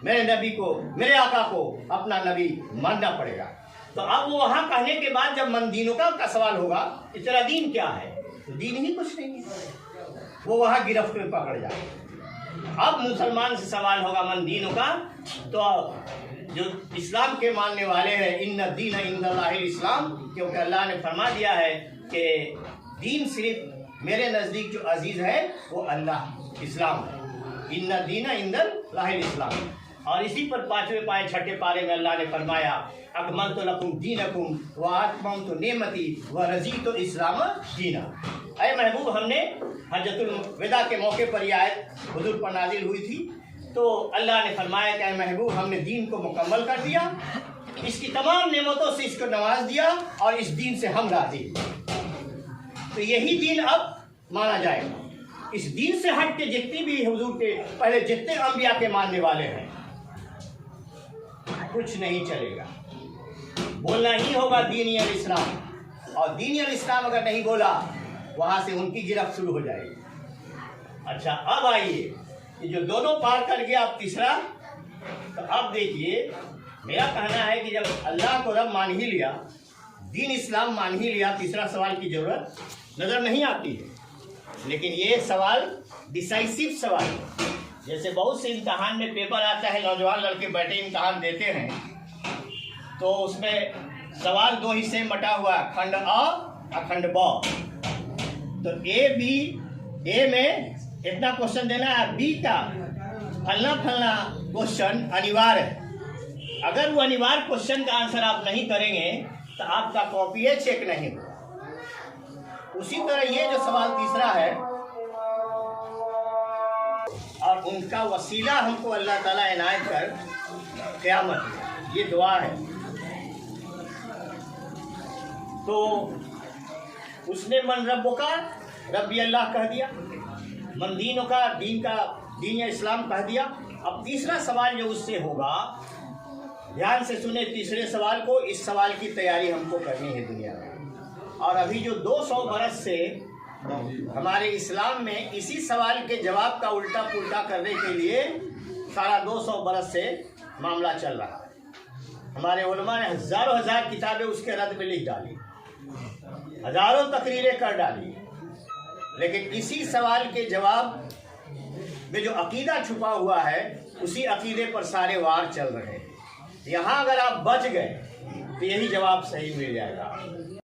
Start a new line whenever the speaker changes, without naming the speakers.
मेरे नबी को, मेरे आका को अपना नबी मानना पड़ेगा। तो अब वो वहाँ कहने के बाद जब मन दीनों का सवाल होगा कि तेरा दीन क्या है, तो दीन ही कुछ नहीं है, वो वहाँ गिरफ्त में पकड़ जाए। अब मुसलमान से सवाल होगा मन दीनों का, तो जो इस्लाम के मानने वाले हैं, इन्ना दीन इंदल्लाहिल इस्लाम, क्योंकि अल्लाह ने फरमा दिया है कि दीन सिर्फ मेरे नज़दीक जो अजीज़ है वो अल्लाह इस्लाम है। इन्ना दीन इंदल्लाहिल इस्लाम। और इसी पर 5वें पारे 6ठे पारे में अल्लाह ने फरमाया अकमलतु लकुम दीनकुम व अतममतु निअमती व रज़ीतु इस्लाम दीना। ऐ महबूब, हमने हज्जतुल विदा के मौके पर यह आयत हुजूर पर नाजिल हुई थी, तो अल्लाह ने फरमाया कि ऐ महबूब, हमने दीन को मुकम्मल कर दिया, इसकी तमाम नेमतों से इसको नवाज दिया और इस दीन से हम राजी। तो यही दीन अब माना जाएगा। इस दीन से हट के जितनी भी हुजूर के पहले जितने अंबिया के मानने वाले हैं, कुछ नहीं चलेगा, बोलना ही होगा दीन अल इस्लाम। और दीन अल इस्लाम अगर नहीं बोला, वहां से उनकी गिरफ्त शुरू हो जाएगी। अच्छा, अब आइए, ये जो दोनों पार कर गया, अब तीसरा। तो अब देखिए, मेरा कहना है कि जब अल्लाह को रब मान ही लिया, दीन इस्लाम मान ही लिया, तीसरा सवाल की जरूरत नजर नहीं आती है। लेकिन ये सवाल डिसाइसिव सवाल है। जैसे बहुत से इम्तहान में पेपर आता है, नौजवान लड़के बैठे इम्तहान देते हैं, तो उसमें सवाल 2 हिस्से में बटा हुआ, खंड अ खंड ब। तो ए में इतना क्वेश्चन देना है, बी का फलना फलना क्वेश्चन अनिवार्य है। अगर वो अनिवार्य क्वेश्चन का आंसर आप नहीं करेंगे तो आपका कॉपी चेक नहीं होगा। उसी तरह ये जो सवाल तीसरा है, और उनका वसीला हमको अल्लाह ताला इनायत कर क़यामत, ये दुआ है। तो उसने मन रब्बो का रब्बी अल्लाह कह दिया, मन दीनों का दीन या इस्लाम कह दिया। अब तीसरा सवाल जो उससे होगा, ध्यान से सुने तीसरे सवाल को। इस सवाल की तैयारी हमको करनी है दुनिया में। और अभी जो 200 बरस से हमारे इस्लाम में इसी सवाल के जवाब का उल्टा पुल्टा करने के लिए सारा 200 बरस से मामला चल रहा है। हमारे उलमा ने हजारों हजार किताबें उसके रद्द में लिख डाली, हजारों तकरीरें कर डाली, लेकिन इसी सवाल के जवाब में जो अकीदा छुपा हुआ है, उसी अकीदे पर सारे वार चल रहे हैं। यहाँ अगर आप बच गए तो यही जवाब सही मिल जाएगा।